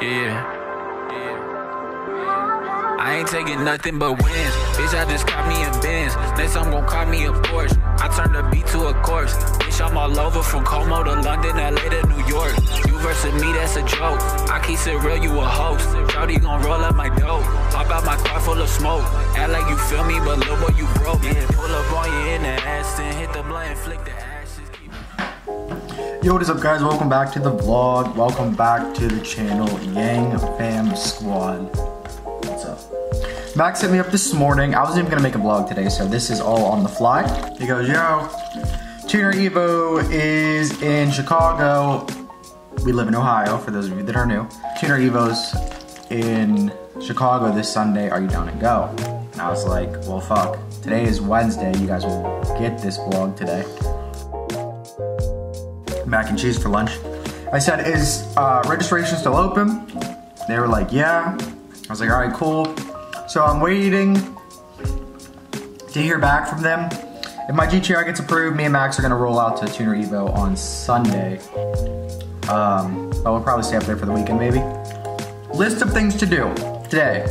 Yeah. I ain't taking nothing but wins. Bitch, I just caught me a Benz. Next I'm gon' call me a Porsche. I turn the beat to a course. Bitch, I'm all over from Como to London, LA to New York. You versus me, that's a joke. I keep it real, you a host. Shawty gon' roll up my dope. Pop out my car full of smoke. Act like you feel me, but little boy, you broke. Yeah, pull up on you in the ass, then hit the blunt and flick the ashes. Yo, what is up, guys? Welcome back to the vlog. Welcome back to the channel, Yang Fam Squad. What's up? Max hit me up this morning. I wasn't even gonna make a vlog today, so this is all on the fly. He goes, yo, Tuner Evo is in Chicago. We live in Ohio, for those of you that are new. Tuner Evo's in Chicago this Sunday. Are you down to go? And I was like, well, fuck. Today is Wednesday. You guys will get this vlog today. Mac and cheese for lunch. I said, is registration still open? They were like, yeah. I was like, all right, cool. So I'm waiting to hear back from them. If my GTR gets approved, me and Max are gonna roll out to Tuner Evo on Sunday. But we'll probably stay up there for the weekend, maybe. List of things to do today.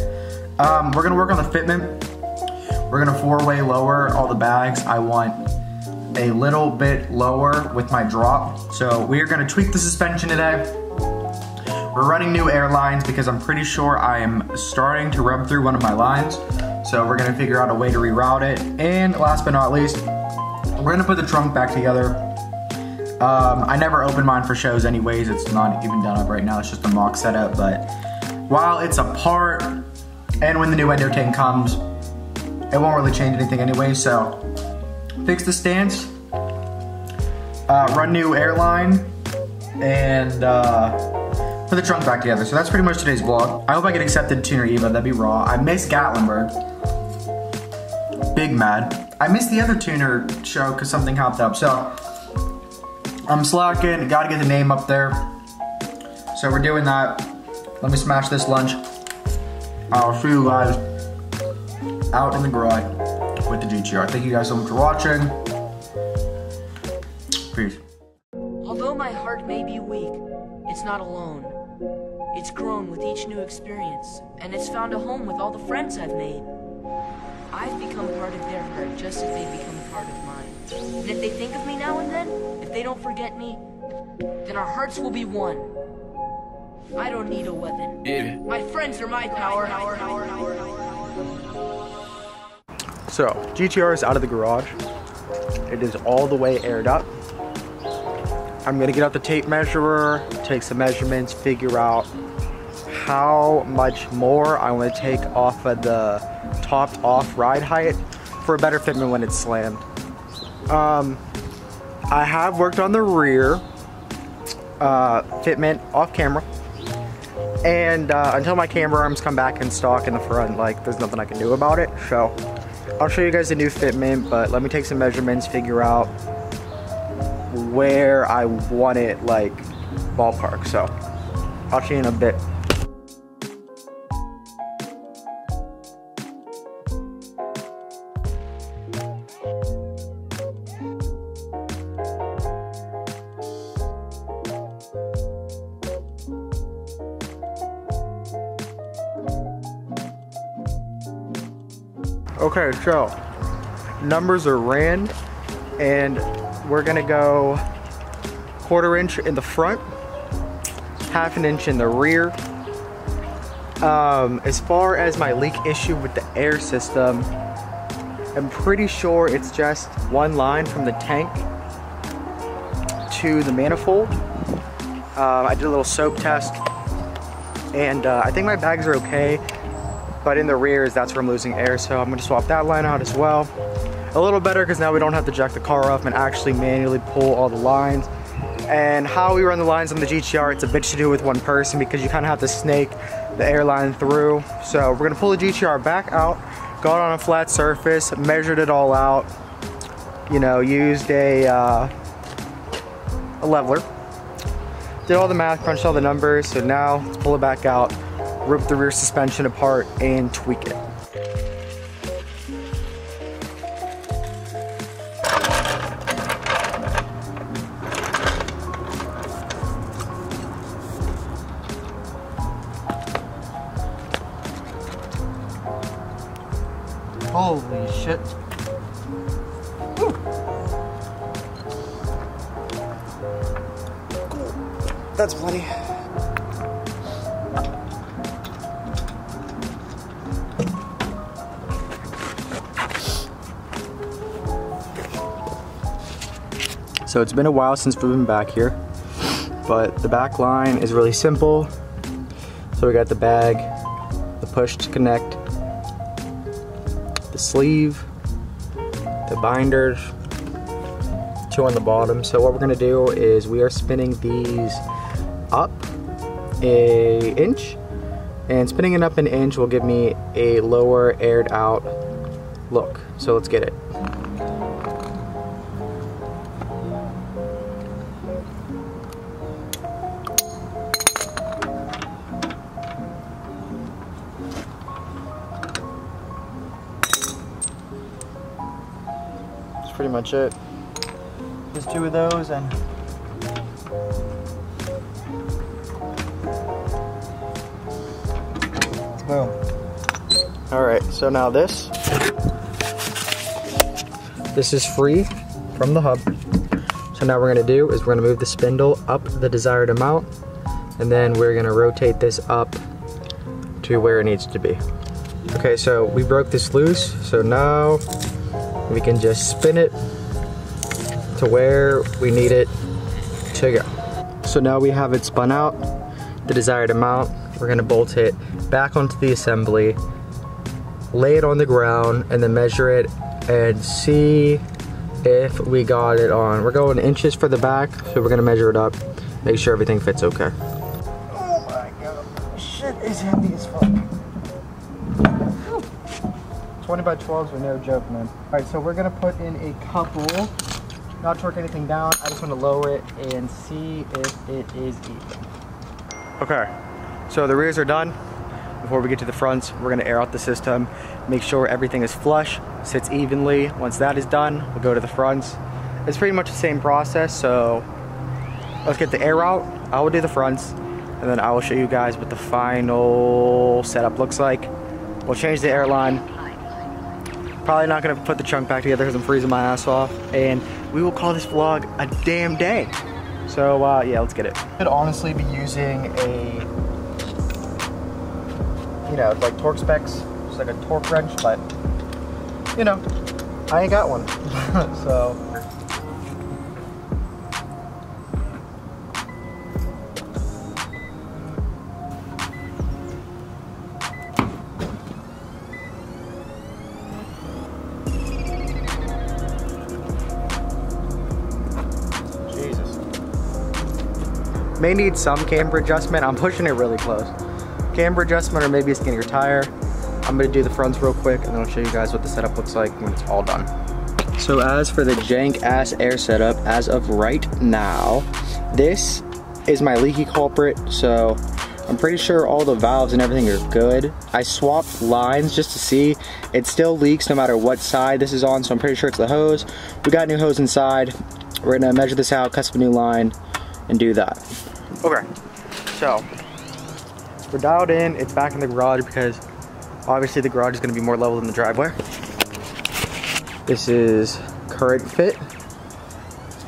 We're gonna work on the fitment. We're gonna four-way lower all the bags. I want a little bit lower with my drop. So we're gonna tweak the suspension today. We're running new airlines because I'm pretty sure I am starting to rub through one of my lines. So we're gonna figure out a way to reroute it. And last but not least, we're gonna put the trunk back together. I never open mine for shows anyways. It's not even done up right now. It's just a mock setup. But while it's apart, and when the new endo tank comes, it won't really change anything anyway. So fix the stance, run new airline, and put the trunk back together. So that's pretty much today's vlog. I hope I get accepted to Tuner Evo. That'd be raw. I miss Gatlinburg. Big mad. I missed the other tuner show because something hopped up. So I'm slacking. Gotta get the name up there. So we're doing that. Let me smash this lunch. I'll see you guys out in the garage with the GTR. Thank you guys so much for watching. Peace. Although my heart may be weak, it's not alone. It's grown with each new experience, and it's found a home with all the friends I've made. I've become part of their heart just as they've become a part of mine. And if they think of me now and then, if they don't forget me, then our hearts will be one. I don't need a weapon. Yeah. My friends are my power. So, GTR is out of the garage. It is all the way aired up. I'm gonna get out the tape measurer, take some measurements, figure out how much more I want to take off of the topped off ride height for a better fitment when it's slammed. I have worked on the rear fitment off camera, and until my camera arms come back in stock in the front, like, there's nothing I can do about it. So I'll show you guys the new fitment, but let me take some measurements, figure out where I want it, like, ballpark. So I'll show you in a bit. Okay, so numbers are ran, and we're gonna go 1/4 inch in the front, 1/2 inch in the rear. As far as my leak issue with the air system, I'm pretty sure it's just one line from the tank to the manifold. I did a little soap test, and I think my bags are okay. But in the rears, that's where I'm losing air, so I'm gonna swap that line out as well. A little better because now we don't have to jack the car up and actually manually pull all the lines. And how we run the lines on the GTR, it's a bitch to do with one person because you kind of have to snake the airline through. So we're gonna pull the GTR back out, got it on a flat surface, measured it all out, you know, used a leveler, did all the math, crunched all the numbers. So now let's pull it back out, rip the rear suspension apart, and tweak it. Holy shit. Woo. Cool. That's plenty. So it's been a while since we've been back here, but the back line is really simple. So we got the bag, the push to connect, the sleeve, the binders, 2 on the bottom. So what we're gonna do is we are spinning these up an inch, and spinning it up an inch will give me a lower aired out look. So let's get it. Pretty much it. Just 2 of those and boom. Alright, so now this is free from the hub. So now what we're gonna do is we're gonna move the spindle up the desired amount, and then we're gonna rotate this up to where it needs to be. Okay, so we broke this loose, so now we can just spin it to where we need it to go. So now we have it spun out the desired amount. We're gonna bolt it back onto the assembly, lay it on the ground, and then measure it and see if we got it on. We're going inches for the back, so we're gonna measure it up, make sure everything fits okay. Oh my god, shit is heavy as fuck. 20 by 12s are no joke, man. All right, so we're gonna put in a couple, not torque anything down. I just wanna lower it and see if it is even. Okay, so the rears are done. Before we get to the fronts, we're gonna air out the system, make sure everything is flush, sits evenly. Once that is done, we'll go to the fronts. It's pretty much the same process, so let's get the air out. I will do the fronts, and then I will show you guys what the final setup looks like. We'll change the airline. Probably not gonna put the trunk back together because I'm freezing my ass off, and we will call this vlog a damn day. So yeah, let's get it. I could honestly be using a, you know, like torque specs, just like a torque wrench, but you know, I ain't got one. So may need some camber adjustment. I'm pushing it really close. Camber adjustment or maybe a skinnier tire. I'm gonna do the fronts real quick and then I'll show you guys what the setup looks like when it's all done. So as for the jank ass air setup, as of right now, this is my leaky culprit. So I'm pretty sure all the valves and everything are good. I swapped lines just to see. It still leaks no matter what side this is on, so I'm pretty sure it's the hose. We got new hose inside. We're gonna measure this out, cut some new line, and do that. Okay, so we're dialed in. It's back in the garage because obviously the garage is going to be more level than the driveway. This is current fit,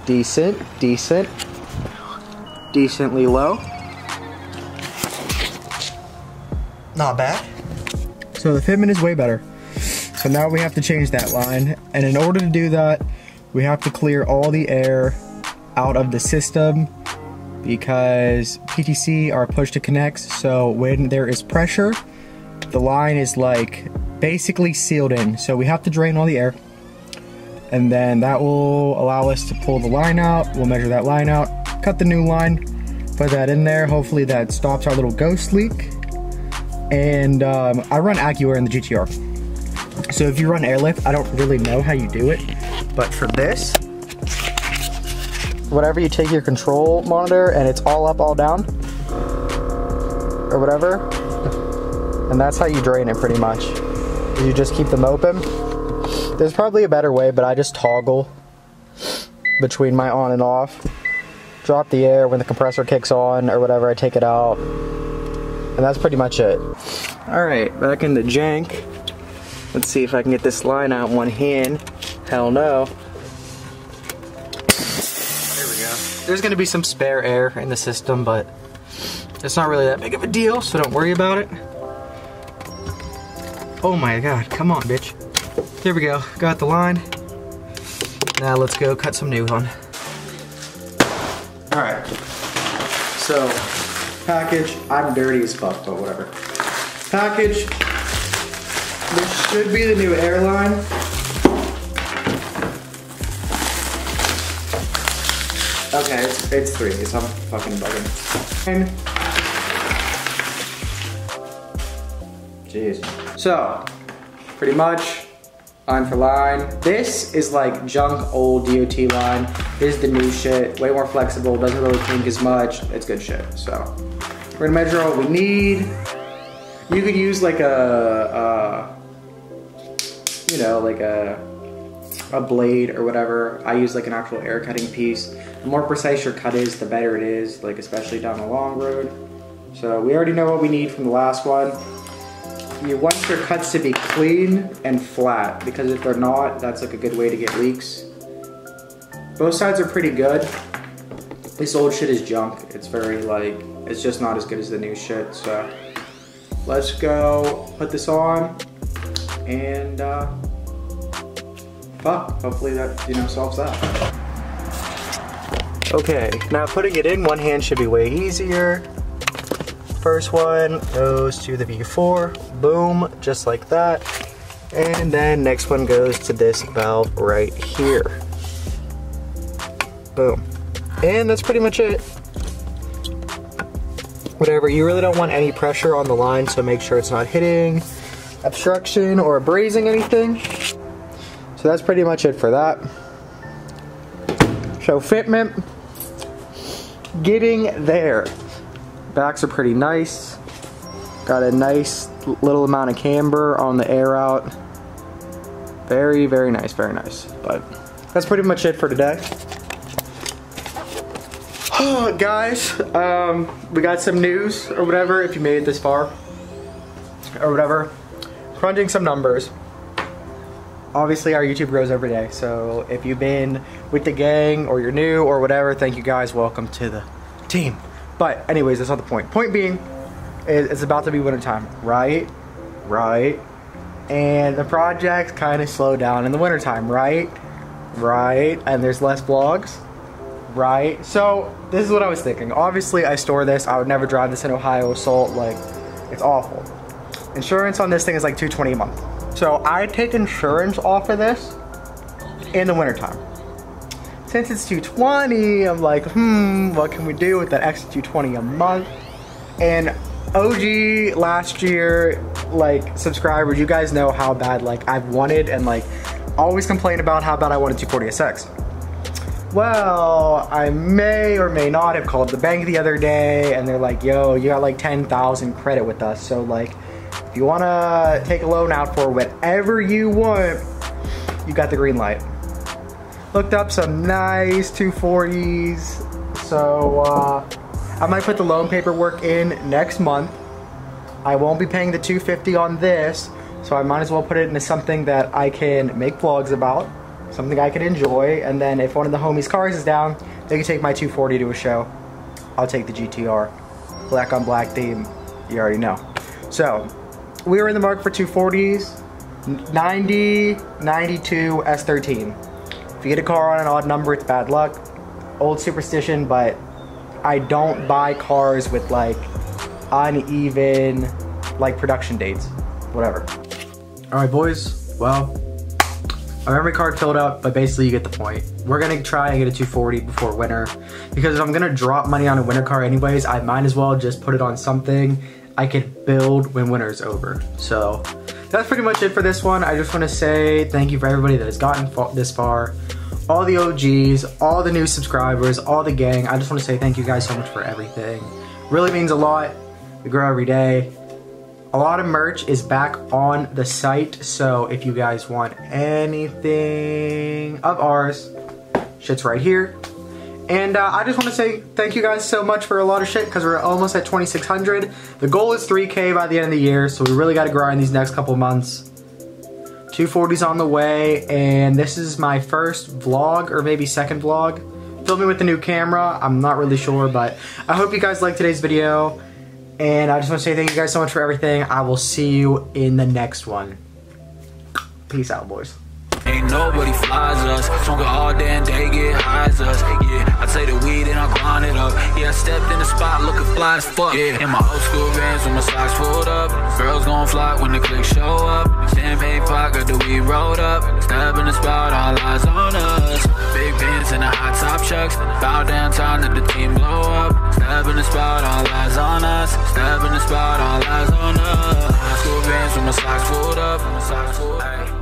decently low. Not bad. So the fitment is way better. So now we have to change that line, and in order to do that, we have to clear all the air out of the system, because PTC are push to connects, so when there is pressure, the line is like basically sealed in. So we have to drain all the air, and then that will allow us to pull the line out. We'll measure that line out, cut the new line, put that in there. Hopefully that stops our little ghost leak. And I run AccuAir in the GTR. So if you run airlift, I don't really know how you do it, but for this, whatever, you take your control monitor and it's all up, all down, or whatever, and that's how you drain it pretty much. You just keep them open. There's probably a better way, but I just toggle between my on and off. Drop the air when the compressor kicks on or whatever, I take it out, and that's pretty much it. Alright, back in the jank. Let's see if I can get this line out in one hand. Hell no. There we go. There's gonna be some spare air in the system, but it's not really that big of a deal, so don't worry about it. Oh my god, come on, bitch. There we go, got the line. Now let's go cut some new on. Alright, so package, I'm dirty as fuck, but whatever. Package, this should be the new airline. Okay, it's 3, so I'm fucking bugging. Jeez. So, pretty much, line for line. This is like junk old DOT line. This is the new shit, way more flexible, doesn't really kink as much. It's good shit, so. We're gonna measure what we need. You could use like you know, like a blade or whatever. I use like an actual air cutting piece. The more precise your cut is, the better it is, like especially down the long road. So we already know what we need from the last one. You want your cuts to be clean and flat, because if they're not, that's like a good way to get leaks. Both sides are pretty good. This old shit is junk. It's very like, it's just not as good as the new shit. So let's go put this on and fuck, hopefully that, you know, solves that. Okay, now putting it in one hand should be way easier. First one goes to the V4, boom, just like that. And then next one goes to this valve right here. Boom. And that's pretty much it. Whatever, you really don't want any pressure on the line, so make sure it's not hitting obstruction or abrasing anything. So that's pretty much it for that. So fitment, getting there. Backs are pretty nice. Got a nice little amount of camber on the air out. Very, very nice, very nice. But that's pretty much it for today. Guys, we got some news or whatever, if you made it this far or whatever. Crunching some numbers. Obviously our YouTube grows every day, so if you've been with the gang or you're new or whatever, thank you guys, welcome to the team. But anyways, that's not the point. Point being, it's about to be winter time, right? Right. And the projects kind of slow down in the winter time, right? Right. And there's less vlogs, right? So this is what I was thinking. Obviously I store this. I would never drive this in Ohio, salt, like, it's awful. Insurance on this thing is like $220 a month. So I take insurance off of this in the wintertime. Since it's $220, I'm like, what can we do with that extra $220 a month? And OG last year, like, subscribers, you guys know how bad, like, I've wanted and, like, always complain about how bad I wanted 240SX. Well, I may or may not have called the bank the other day, and they're like, yo, you got like 10,000 credit with us, so, like, if you wanna take a loan out for whatever you want, you got the green light. Looked up some nice 240s, so I might put the loan paperwork in next month. I won't be paying the $250 on this, so I might as well put it into something that I can make vlogs about, something I can enjoy, and then if one of the homies' cars is down, they can take my 240 to a show. I'll take the GTR. Black on black theme, you already know. So, we were in the market for 240s, 90, 92, S13. If you get a car on an odd number, it's bad luck. Old superstition, but I don't buy cars with like uneven like production dates, whatever. All right, boys, well, our memory card filled up, but basically you get the point. We're gonna try and get a 240 before winter, because if I'm gonna drop money on a winter car anyways, I might as well just put it on something I could build when winter's over. So that's pretty much it for this one. I just want to say thank you for everybody that has gotten this far. All the OGs, all the new subscribers, all the gang. I just want to say thank you guys so much for everything. Really means a lot. We grow every day. A lot of merch is back on the site, so if you guys want anything of ours, shit's right here. And I just want to say thank you guys so much for a lot of shit, because we're almost at 2,600. The goal is 3K by the end of the year, so we really got to grind these next couple months. 240's on the way, and this is my first vlog, or maybe second vlog. Filming with the new camera, I'm not really sure, but I hope you guys liked today's video. And I just want to say thank you guys so much for everything. I will see you in the next one. Peace out, boys. Ain't nobody flies us. Smoking all day and they get high as us. Yeah, I take the weed and I grind it up. Yeah, I stepped in the spot looking fly as fuck. Yeah, in my old school Vans with my socks pulled up. Girls gon' flock when the clicks show up. Champagne pot, got the weed rolled up. Step in the spot, all eyes on us. Big pants and the hot top chucks. Bow downtown, let the team blow up. Step in the spot, all eyes on us. Step in the spot, all eyes on us. School Vans with my socks pulled up.